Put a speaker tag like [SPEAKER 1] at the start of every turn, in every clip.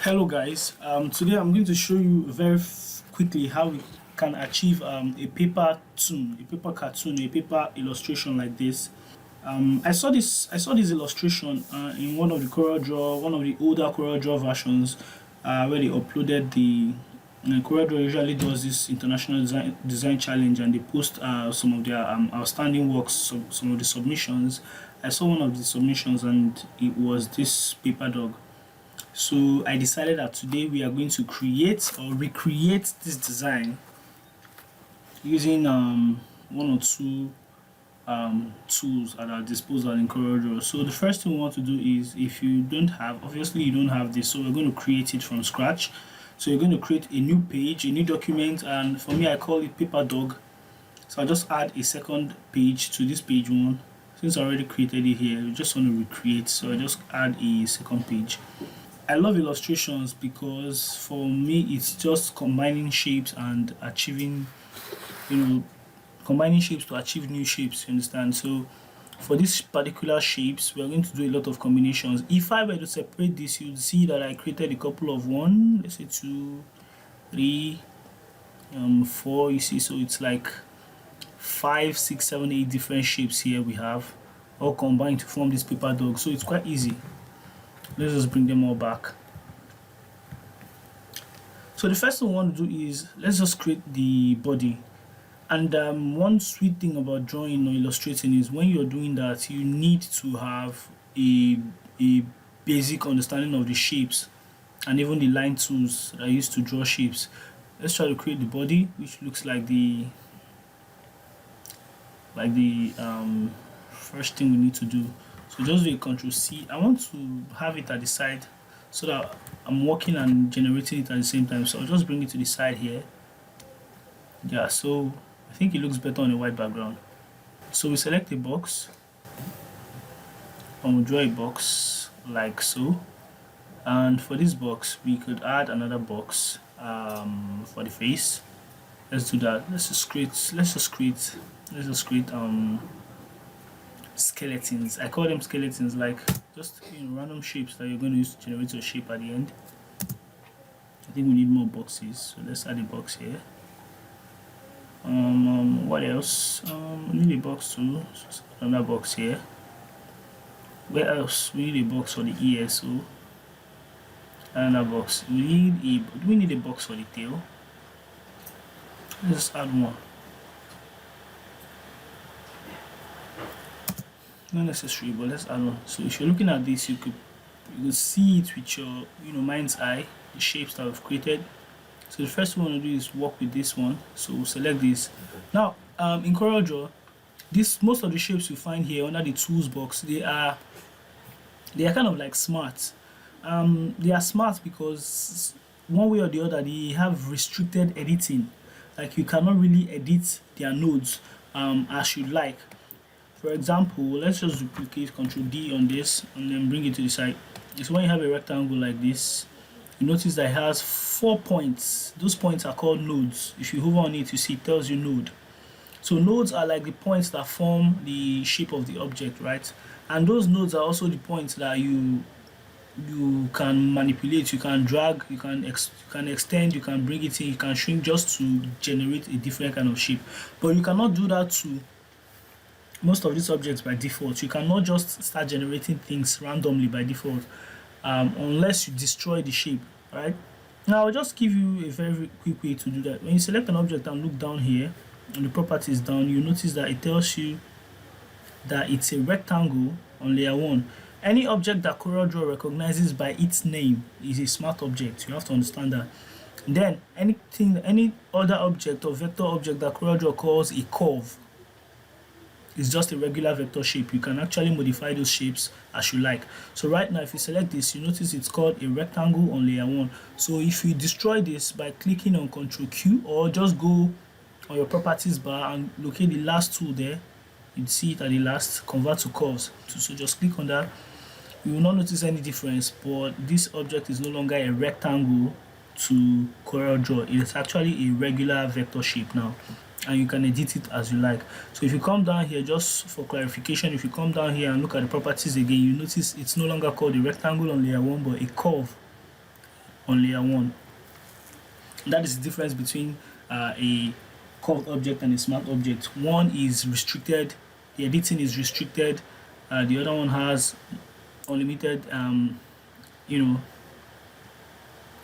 [SPEAKER 1] Hello guys, today I'm going to show you quickly how we can achieve a paper toon, a paper cartoon, a paper illustration like this. I saw this illustration in one of the CorelDRAW, one of the older CorelDRAW versions, where they uploaded the CorelDRAW usually does this international design challenge, and they post some of their outstanding works, some of the submissions. I saw one of the submissions and it was this paper dog. So I decided that today we are going to create or recreate this design using one or two tools at our disposal in CorelDRAW. So the first thing we want to do is, if you don't have, obviously you don't have this, so we're going to create it from scratch. So you're going to create a new page, a new document, and for me I call it paper dog. So I'll just add a second page to this page one. Since I already created it here, we just want to recreate, so I just add a second page. I love illustrations because for me it's just combining shapes and achieving, combining shapes to achieve new shapes, you understand? So for these particular shapes, we are going to do a lot of combinations. If I were to separate this, you'll see that I created a couple of let's say 2, 3, 4, you see, so it's like 5, 6, 7, 8 different shapes here we have, all combined to form this paper dog. So it's quite easy. Let's just bring them all back. So the first thing we want to do is, let's just create the body. And one sweet thing about drawing or illustrating is, when you're doing that, you need to have a basic understanding of the shapes and even the line tools that I use to draw shapes. Let's try to create the body, which looks like the first thing we need to do. So just do a Ctrl C. I want to have it at the side so that I'm working and generating it at the same time. So I'll just bring it to the side here. Yeah, so I think it looks better on a white background. So we select a box and we'll draw a box like so. And for this box, we could add another box for the face. Let's do that. Let's just create skeletons. I call them skeletons, like just random shapes that you're going to use to generate your shape at the end. I think we need more boxes, so let's add a box here. What else? We need a box too, so another box here. Where else? We need a box for the ear, so another box. Do we need a box for the tail? Let's just add one. Not necessary, but let's add one. So if you're looking at this, you could see it with your mind's eye, the shapes that we've created. So the first thing we want to do is work with this one. So we'll select this. Now in CorelDRAW, most of the shapes you find here under the tools box, they are kind of like smart. They are smart because one way or the other they have restricted editing. Like, you cannot really edit their nodes as you like. For example, let's just duplicate Ctrl D on this and then bring it to the side. So when you have a rectangle like this, you notice that it has 4 points. Those points are called nodes. If you hover on it, you see it tells you node. So nodes are like the points that form the shape of the object, right? And those nodes are also the points that you can manipulate, you can drag, you can extend, you can bring it in, you can shrink, just to generate a different kind of shape. But you cannot do that to most of these objects by default. You cannot just start generating things randomly by default unless you destroy the shape, right? Now I'll just give you a very quick way to do that. When you select an object and look down here on the properties down, you notice that it tells you that it's a rectangle on layer 1. Any object that CorelDRAW recognizes by its name is a smart object. You have to understand that. Then any other object or vector object that CorelDRAW calls a curve is just a regular vector shape. You can actually modify those shapes as you like. So right now, if you select this, you notice it's called a rectangle on layer 1. So if you destroy this by clicking on Ctrl Q, or just go on your properties bar and locate the last tool there, you'd see it at the last, convert to curves. So just click on that. You will not notice any difference, but this object is no longer a rectangle to CorelDRAW. It is actually a regular vector shape now, and you can edit it as you like. So if you come down here, just for clarification, if you come down here and look at the properties again, you notice it's no longer called a rectangle on layer 1 but a curve on layer 1. That is the difference between a curved object and a smart object. One is restricted, the editing is restricted, the other one has unlimited,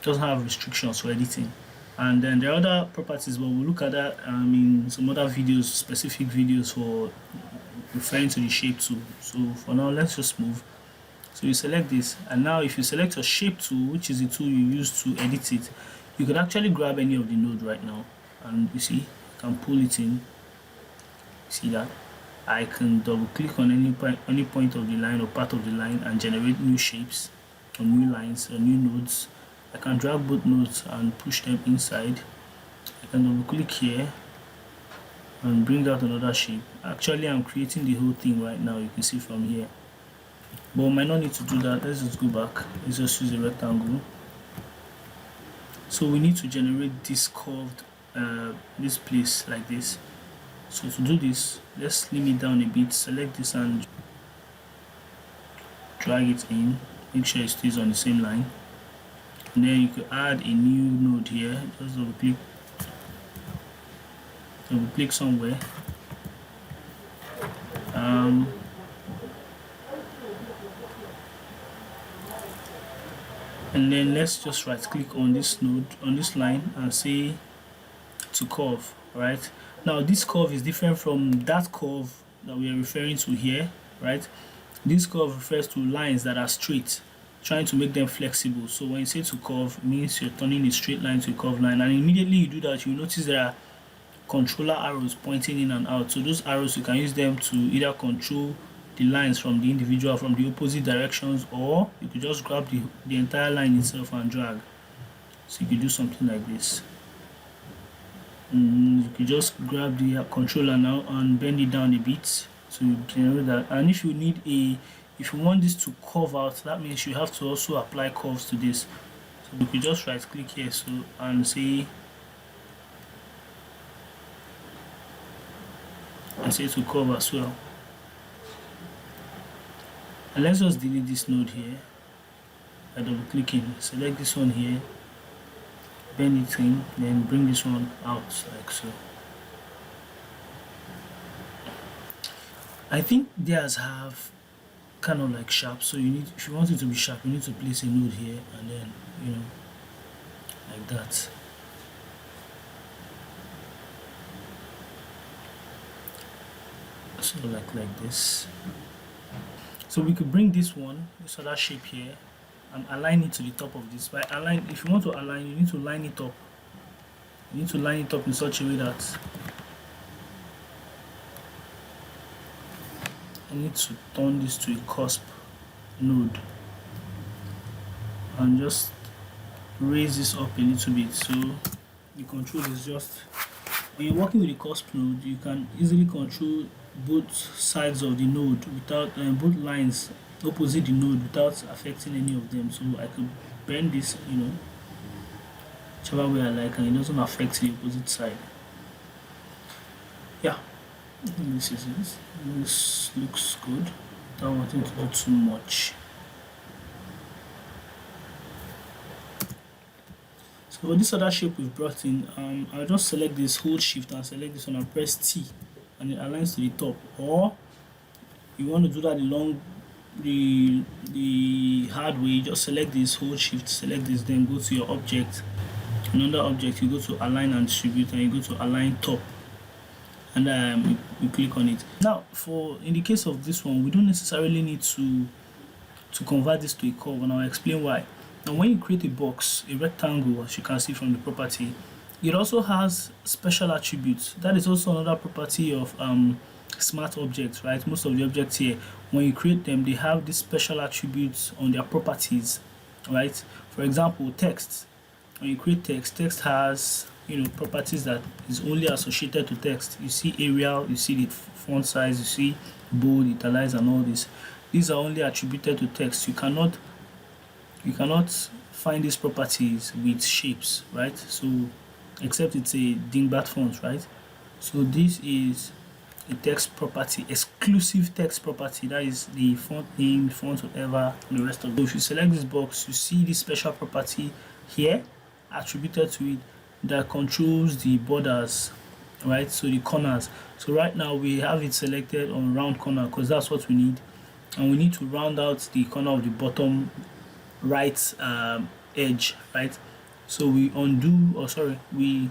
[SPEAKER 1] doesn't have restrictions for editing. And then there are other properties, but we'll look at that in some other videos, specific videos for referring to the shape tool. So for now, let's just move. So you select this, and now if you select your shape tool, which is the tool you use to edit it, you can actually grab any of the node right now, and you see, you can pull it in. See that? I can double click on any point of the line or part of the line and generate new shapes or new lines or new nodes. I can drag both nodes and push them inside. I can double click here and bring out another shape. Actually, I'm creating the whole thing right now, you can see from here. But we might not need to do that. Let's just go back. Let's just use a rectangle. So we need to generate this curved, this place like this. So to do this, let's slim it down a bit. Select this and drag it in. Make sure it stays on the same line. And then you could add a new node here. Just double click somewhere. And then let's just right click on this node, on this line, and say to curve. Right now, this curve is different from that curve that we are referring to here. Right, this curve refers to lines that are straight, trying to make them flexible. So when you say to curve, it means you're turning a straight line to a curved line, and immediately you do that, you notice there are controller arrows pointing in and out. So those arrows, you can use them to either control the lines from the individual, from the opposite directions, or you could just grab the entire line itself and drag. So you could do something like this. You could just grab the controller now and bend it down a bit to generate that. And if you want this to curve out, that means you have to also apply curves to this. So we could just right click here and say to curve as well. And let's just delete this node here by double clicking. Select this one here, bend it in, then bring this one out like so. I think theirs have kind of like sharp, so you need, if you want it to be sharp, you need to place a node here and then, like that. So like this. So we could bring this other shape here, and align it to the top of this. If you want to align, you need to line it up. You need to line it up in such a way that I need to turn this to a cusp node and just raise this up a little bit. So the control is just, when you're working with a cusp node, you can easily control both sides of the node without both lines opposite the node without affecting any of them. So I could bend this, whichever way I like, and it doesn't affect the opposite side. Yeah, this is it. This looks good without wanting to do too much. So for this other shape we've brought in, I'll just select this, hold shift and select this one and press T, and it aligns to the top. Or you want to do that the hard way, just select this, hold shift, select this, then go to your object, another object, you go to align and distribute, and you go to align top, and you click on it. Now in the case of this one, we don't necessarily need to convert this to a curve, and I'll explain why. Now when you create a box, a rectangle, as you can see from the property, it also has special attributes. That is also another property of smart objects, right? Most of the objects here, when you create them, they have these special attributes on their properties, right? For example, text. When you create text has properties that is only associated to text. You see Arial, you see the font size, you see bold, italize, and all this. These are only attributed to text. You cannot find these properties with shapes, right? So except it's a dingbat font, right? So this is a text property, exclusive text property. That is the font name, font, whatever, and the rest of it. So if you select this box, you see this special property here attributed to it that controls the borders, right? So the corners. So right now we have it selected on round corner because that's what we need, and we need to round out the corner of the bottom right edge, right? So we undo, or sorry, we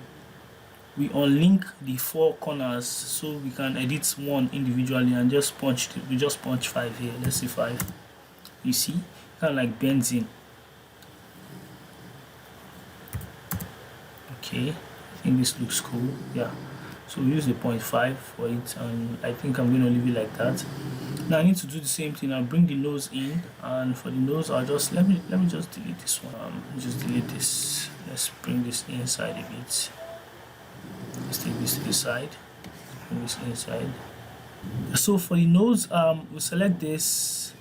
[SPEAKER 1] unlink the four corners so we can edit one individually and just punch it. We just punch 5 here. Let's see 5. You see, kind of like bends in. Okay, I think this looks cool. Yeah, so we use the 0.5 for it, and I think I'm going to leave it like that. Now I need to do the same thing. I'll bring the nose in, and for the nose I'll just let me just delete this one. Just delete this. Let's bring this inside a bit. Let's take this to the side, bring this inside. So for the nose, we select this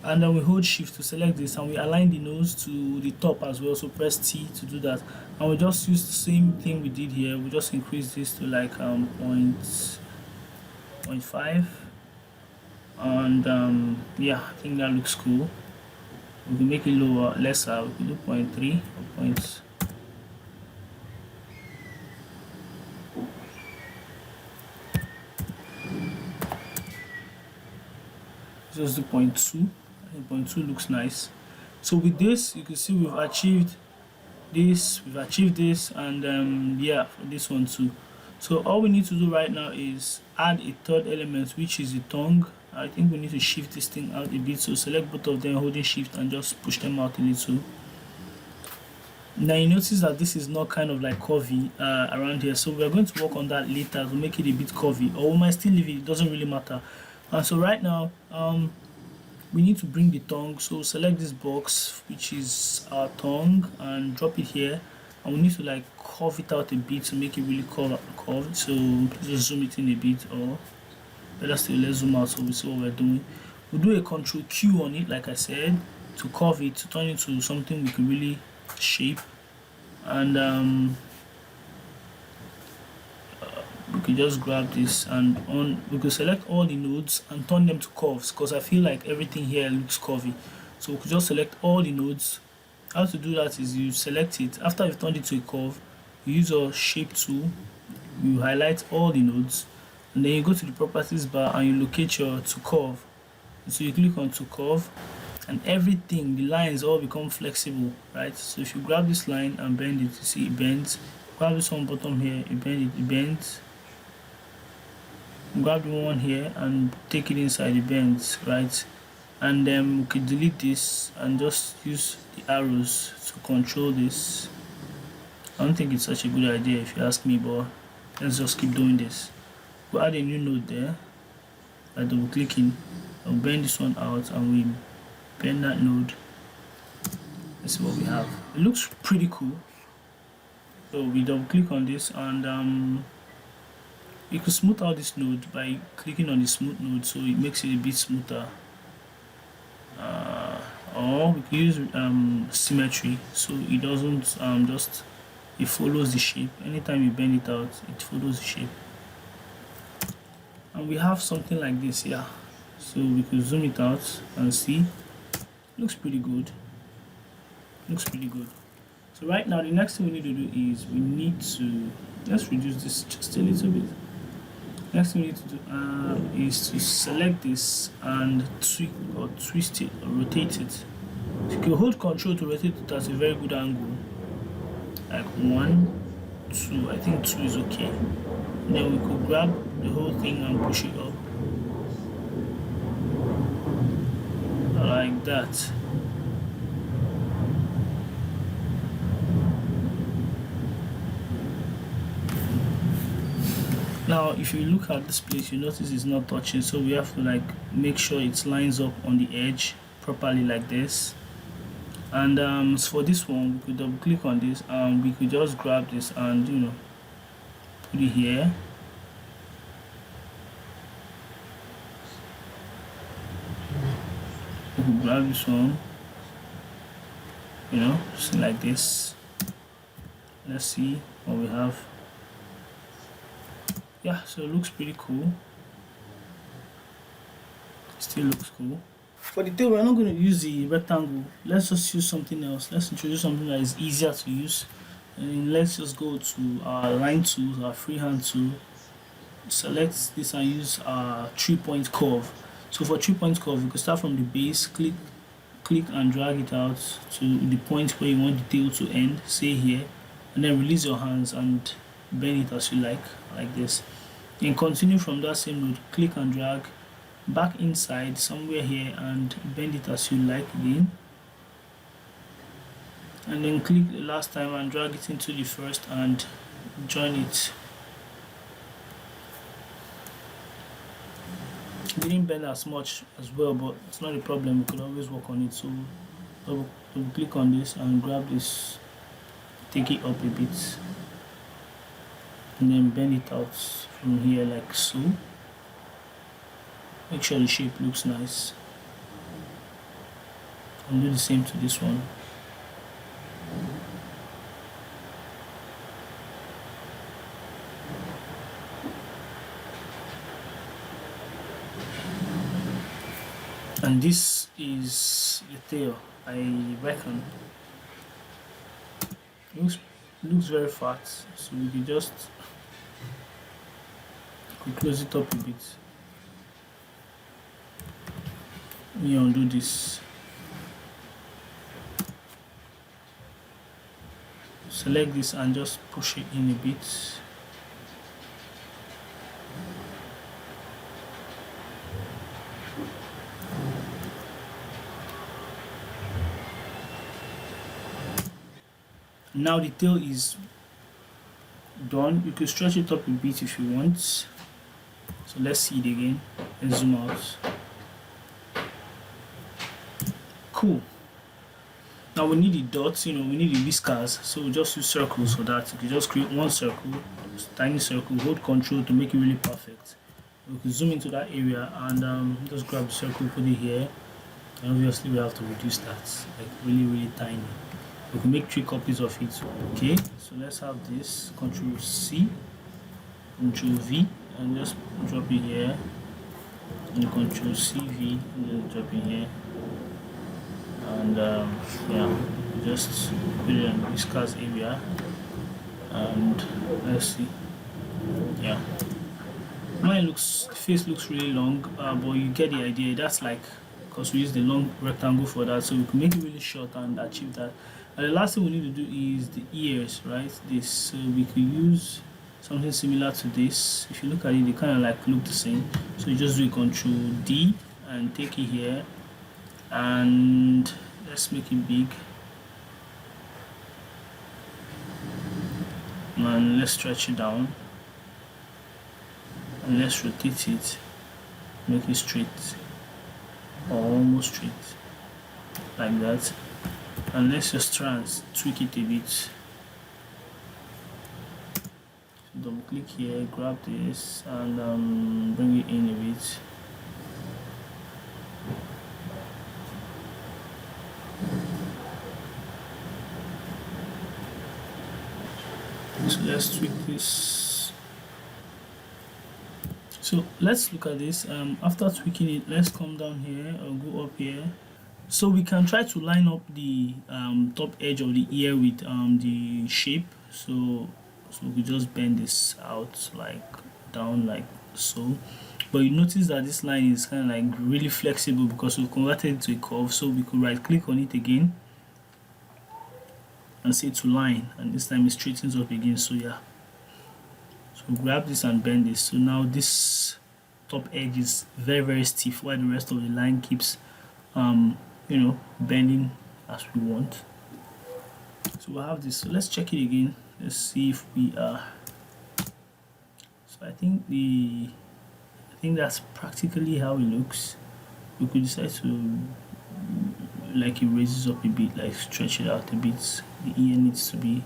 [SPEAKER 1] and then we hold shift to select this, and we align the nose to the top as well. So press T to do that, and we just use the same thing we did here. We just increase this to like 0.5, and yeah, I think that looks cool. We can make it lower, lesser. We can do 0.3 or just the 0.2. 0.2 looks nice. So with this, you can see we've achieved this, and yeah, for this one too. So all we need to do right now is add a third element, which is the tongue. I think we need to shift this thing out a bit. So select both of them, holding shift, and just push them out a little. Now you notice that this is not kind of like curvy around here, so we're going to work on that later to make it a bit curvy, or we might still leave it. It doesn't really matter. And so right now we need to bring the tongue. So select this box, which is our tongue, and drop it here, and we need to like curve it out a bit to make it really curved. So just zoom it in a bit, or better still, let's zoom out so we see what we're doing. We'll do a Control Q on it, like I said, to curve it, to turn it into something we can really shape. And we could just grab this, and we could select all the nodes and turn them to curves, because I feel like everything here looks curvy. So we could just select all the nodes. How to do that is you select it. After you've turned it to a curve, you use your shape tool, you highlight all the nodes, and then you go to the properties bar and you locate your to curve. So you click on to curve, and everything, the lines all become flexible, right? So if you grab this line and bend it, you see it bends. Grab this one bottom here, you bend it, it bends. Grab the one here and take it inside, it bends, right? And then we could delete this and just use the arrows to control this. I don't think it's such a good idea if you ask me, but let's just keep doing this. We'll add a new node there by double clicking. I'll bend this one out, and we bend that node. Let's see what we have. It looks pretty cool. So we double click on this, and you can smooth out this node by clicking on the smooth node, so it makes it a bit smoother. Or we can use symmetry, so it doesn't it follows the shape. Anytime you bend it out, it follows the shape. And we have something like this here. So we could zoom it out and see. Looks pretty good. Looks pretty good. So right now the next thing we need to do is we need to, let's reduce this just a little bit. Next thing we need to do is to select this and tweak or twist it or rotate it. So you can hold Control to rotate it at a very good angle, like 1, 2. I think 2 is okay. And then we could grab the whole thing and push it up like that. Now if you look at this place, you notice it's not touching, so we have to like make sure it lines up on the edge properly like this. And so for this one, we could double click on this, and we could just grab this and put it here. We could grab this one, just like this. Let's see what we have. Yeah, so it looks pretty cool. Still looks cool. For the tail, we're not going to use the rectangle. Let's just use something else. Let's introduce something that is easier to use. And let's just go to our line tool, our freehand tool. Select this and use our 3-point curve. So for 3-point curve, you can start from the base, click and drag it out to the point where you want the tail to end, say here, and then release your hands and bend it as you like this. Then continue from that same road, click and drag back inside somewhere here and bend it as you like again, and then click the last time and drag it into the first and join it. It didn't bend as much as well, but it's not a problem, we could always work on it. So double click on this and grab this, take it up a bit, and then bend it out from here like so. Make sure the shape looks nice, and do the same to this one. And this is the tail, I reckon. Looks very fat, so we can just close it up a bit. Let me undo this. Select this and just push it in a bit. Now the tail is done. You can stretch it up a bit if you want. So let's see it again and zoom out. Cool. Now we need the dots, we need the whiskers, so we'll just use circles for that. You can just create one circle, tiny circle, hold Control to make it really perfect. We can zoom into that area and just grab the circle, put it here, and obviously we have to reduce that, like really tiny. We can make 3 copies of it. Okay, so let's have this, Control C, Control V, and just drop it here, and Control C, V, and then drop it here. And yeah, just put it in the whiskers area, and let's see. Yeah, the face looks really long, but you get the idea. That's like because we use the long rectangle for that, so we can make it really short and achieve that. And the last thing we need to do is the ears, right? So we could use something similar to this. If you look at it, they kind of like look the same. So you just do Control D and take it here, and let's make it big, and let's stretch it down, and let's rotate it, make it straight or almost straight like that, and let's just try and tweak it a bit. So double click here, grab this and bring it in a bit. So let's tweak this. So let's look at this. After tweaking it, let's come down here or go up here. So we can try to line up the top edge of the ear with the shape. So we just bend this out like down like so. But you notice that this line is kind of like really flexible because we've converted it to a curve. So we could right click on it again and say to line, and this time it straightens up again. So yeah, so grab this and bend this. So now this top edge is very stiff, while the rest of the line keeps bending as we want. So we'll have this. So let's check it again. Let's see if we are. So I think that's practically how it looks. We could decide to like it raises up a bit, like stretch it out a bit. The ear needs to be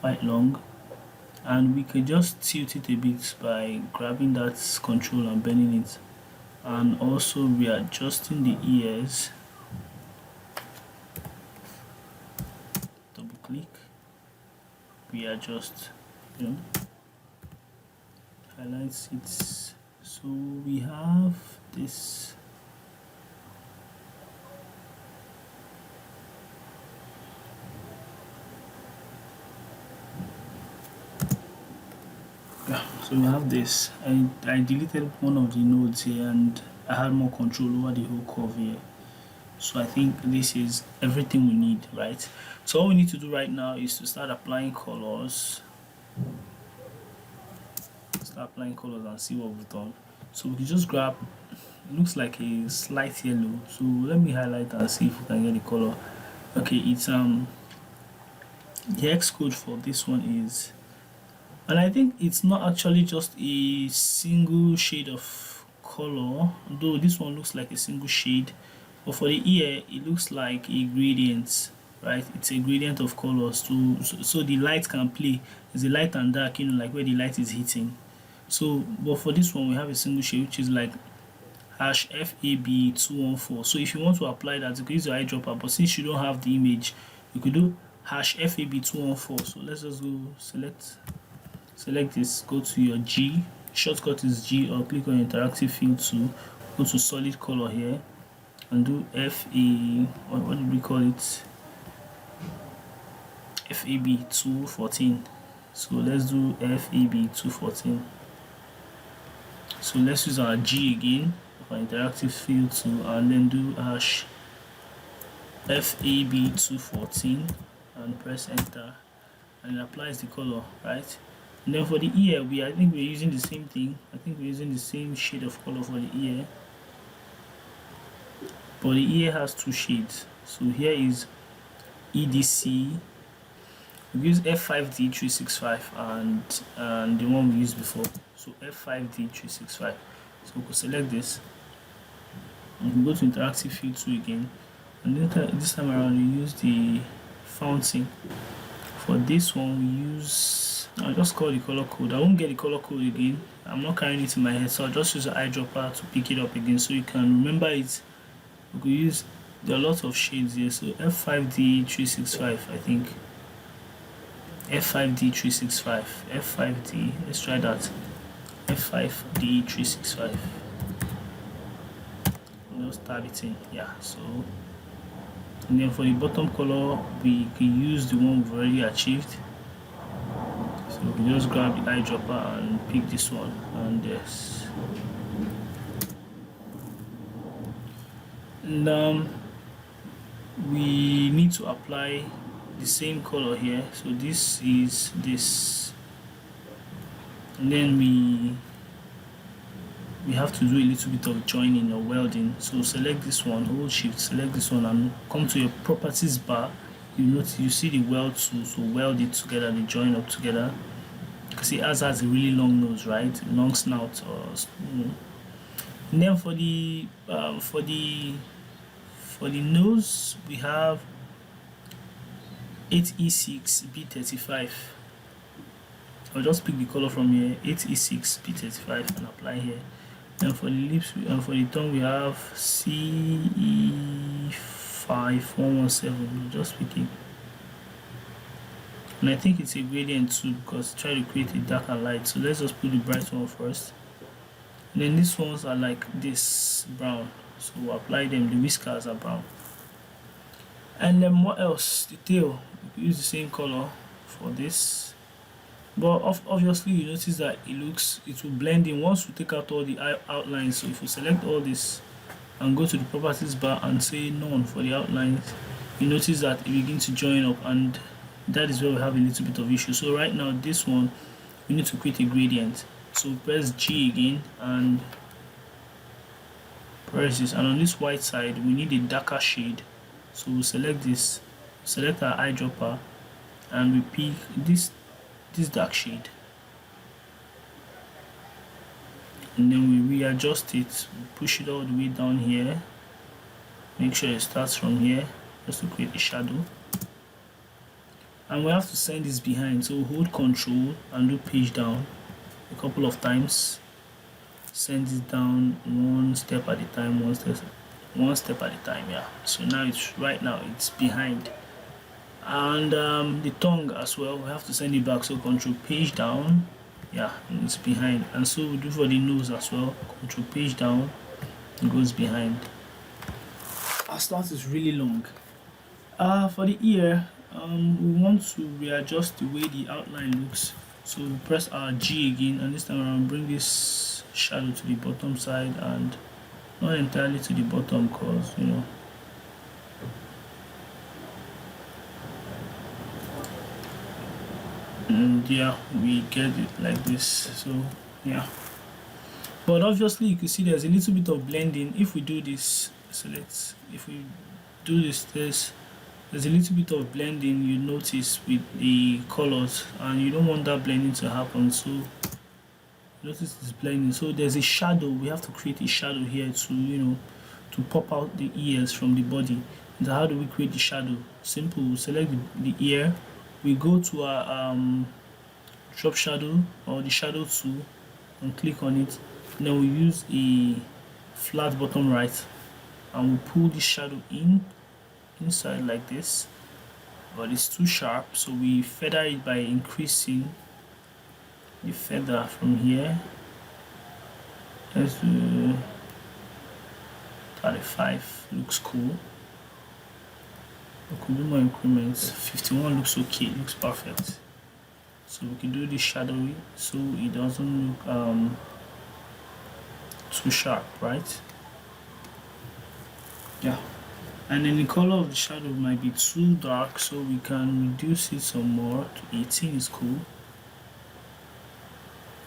[SPEAKER 1] quite long, and we could just tilt it a bit by grabbing that control and bending it, and also readjusting the ears. Double click, readjust, highlights it. So we have this. Yeah, so we have this. I deleted one of the nodes here and I had more control over the whole curve here. So I think this is everything we need, right? So all we need to do right now is to start applying colors. Start applying colors and see what we've done. So we can just grab, it looks like a slight yellow. So let me highlight and see if we can get the color. Okay, it's the X code for this one is, and I think it's not actually just a single shade of color, though this one looks like a single shade, but for the ear it looks like a gradient, right? It's a gradient of colors so the light can play. It's a light and dark, like where the light is hitting. So but for this one we have a single shade which is like hash FAB214. So if you want to apply that, you can use your eyedropper, but since you don't have the image, you could do hash FAB214. So let's just go select this, go to your G, shortcut is G, or click on interactive fill to go to solid color here and do what did we call it, FAB214. So let's do FAB214. So let's use our G again for interactive fill to, and then do hash FAB214 and press enter, and it applies the color, right? And then for the ear, I think we're using the same thing. I think we're using the same shade of color for the ear, but the ear has two shades. So here is EDC. We use F5D365 and the one we used before. So F5D365. So we can select this and we go to interactive fill 2 again, and then this time around we use the fountain. For this one we use, I'll just call the color code. I won't get the color code again, I'm not carrying it in my head, so I'll just use an eyedropper to pick it up again so you can remember it. We could use, there are lots of shades here, so F5D365, I think. F5D365, F5D, let's try that. F5D365. Just tab it in, yeah. So, and then for the bottom color, we can use the one we've already achieved. So we can just grab the eyedropper and pick this one, and this. And we need to apply the same color here. So this is this, and then we have to do a little bit of joining or welding. So select this one, hold shift, select this one, and come to your properties bar. You see the weld tool, so weld it together, they join up together. Because it has a really long nose, right? Long snout, and then for the nose we have 8E6B35. I'll just pick the color from here, 8E6B35, and apply here. And for the lips and for the tongue we have CE5117. Just pick it. And I think it's a gradient too, because try to create a dark and light. So let's just put the bright one first. And then these ones are like this, brown. So we'll apply them. The whiskers are brown. And then what else? The tail. We can use the same color for this. But obviously you notice that it will blend in once we take out all the outlines. So if we select all this and go to the properties bar and say none for the outlines, you notice that it begins to join up, and that is where we have a little bit of issue. So right now this one we need to create a gradient. So press G again and press this, and on this white side we need a darker shade. So we'll select this, select our eyedropper, and we pick this dark shade, and then we readjust it, we push it all the way down here, make sure it starts from here just to create a shadow, and we have to send this behind. So hold Control and do page down a couple of times, send it down one step at a time, one step at a time, yeah. So now right now it's behind. And the tongue as well, we have to send it back, so Control page down, yeah, it's behind. And so we do for the nose as well, Control page down, it goes behind. Our start is really long. For the ear, we want to readjust the way the outline looks. So we press our G again, and this time around bring this shadow to the bottom side, and not entirely to the bottom, because and yeah, we get it like this. So yeah, but obviously you can see there's a little bit of blending. If we do this, if we do there's a little bit of blending you notice with the colors, and you don't want that blending to happen. So notice this blending. So there's a shadow. We have to create a shadow here to to pop out the ears from the body. And how do we create the shadow? Simple. We select the ear. We go to our drop shadow or the shadow tool and click on it. And then we use a flat bottom right, and we pull this shadow inside like this. But it's too sharp, so we feather it by increasing the feather from here. Let's do 35. Looks cool. We could do more increments. 51 looks okay, looks perfect. So we can do this shadowy so it doesn't look too sharp, right? Yeah. And then the color of the shadow might be too dark, so we can reduce it some more to 18 is cool.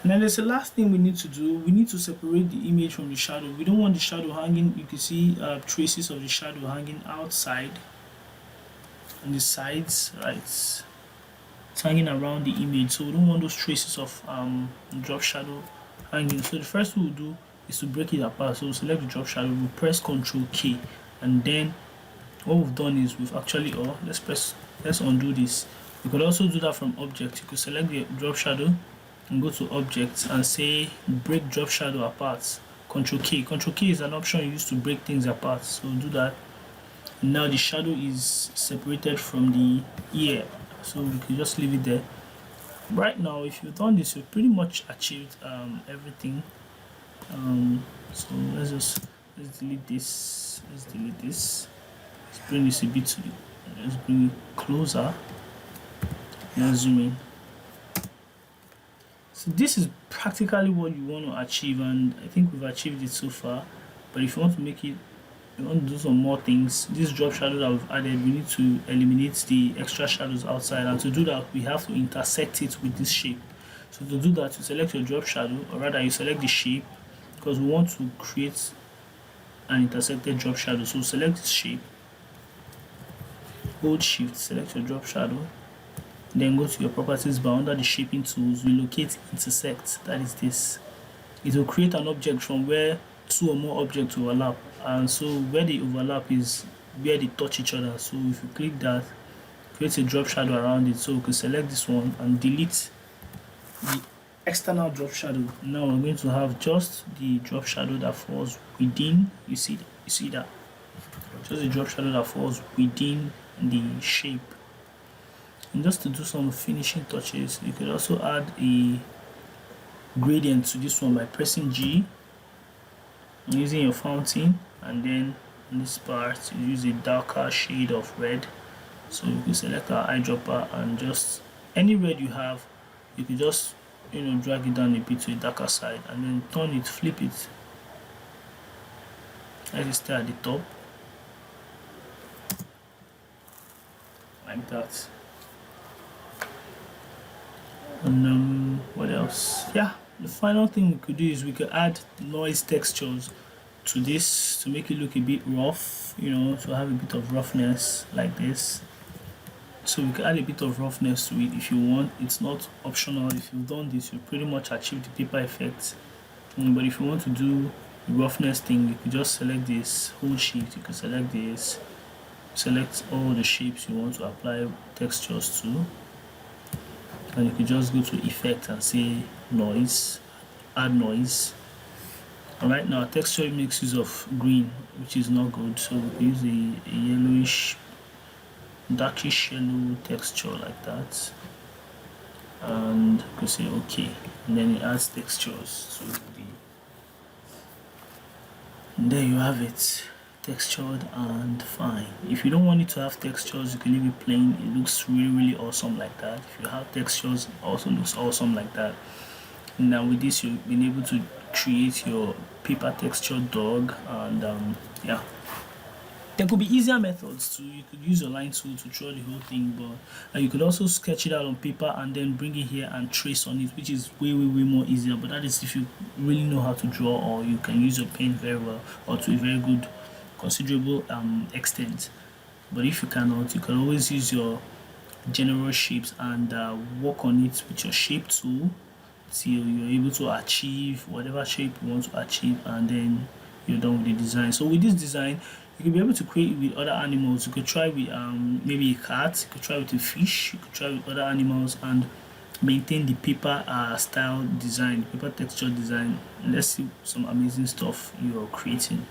[SPEAKER 1] And then there's the last thing we need to do. We need to separate the image from the shadow. We don't want the shadow hanging. You can see traces of the shadow hanging outside on the sides, right? It's hanging around the image, so we don't want those traces of drop shadow hanging. So the first thing we'll do is to break it apart. So we'll select the drop shadow, we'll press Ctrl K, and then what we've done is we've actually let's undo this. You could also do that from object. You could select the drop shadow and go to objects and say break drop shadow apart. Ctrl K. Ctrl K is an option you use to break things apart. So do that. And now the shadow is separated from the ear. So we can just leave it there. Right now, if you've done this, you've pretty much achieved everything. So let's delete this. Let's delete this. Let's bring this a bit to let's bring it closer. Now zoom in. So this is practically what you want to achieve, and I think we've achieved it so far. But if you want to make it, you want to do some more things, this drop shadow that we've added, we need to eliminate the extra shadows outside, and to do that we have to intersect it with this shape. So to do that, you select your drop shadow, or rather you select the shape, because we want to create an intersected drop shadow. So select this shape, hold shift, select your drop shadow, then go to your properties bar. Under the shaping tools, relocate intersect, that is this. It will create an object from where two or more objects overlap, and so where they overlap is where they touch each other. So if you click that, create a drop shadow around it. So we can select this one and delete the external drop shadow. Now we're going to have just the drop shadow that falls within. You see that just the drop shadow that falls within the shape. And just to do some finishing touches, you could also add a gradient to this one by pressing G and using your fountain, and then in this part you use a darker shade of red. So you can select our eyedropper, and just any red you have, you can just drag it down a bit to a darker side, and then turn it, flip it, let it stay at the top like that. And what else? Yeah, the final thing we could do is we could add noise textures to this to make it look a bit rough, to have a bit of roughness like this. So we can add a bit of roughness to it if you want. It's not optional. If you've done this, you pretty much achieve the paper effect. But if you want to do the roughness thing, you could just select this, hold shift, you can select this, select all the shapes you want to apply textures to, and you can just go to effect and say noise, add noise. And right now texture makes use of green, which is not good, so we can use a yellowish, darkish yellow texture like that, and you can say okay, and then it adds textures to the, and there you have it. textured and fine. If you don't want it to have textures, you can leave it plain. It looks really awesome like that. If you have textures, it also looks awesome like that. Now with this, you've been able to create your paper texture dog, and yeah, there could be easier methods too. You could use your line tool to draw the whole thing, but you could also sketch it out on paper and then bring it here and trace on it, which is way more easier. But that is if you really know how to draw, or you can use your pen very well, or to a very good considerable extent. But if you cannot, you can always use your general shapes and work on it with your shape tool till you're able to achieve whatever shape you want to achieve, and then you're done with the design. So with this design, you could be able to create with other animals. You could try with maybe a cat, you could try with a fish, you could try with other animals, and maintain the paper style design, paper texture design. Let's see some amazing stuff you're creating.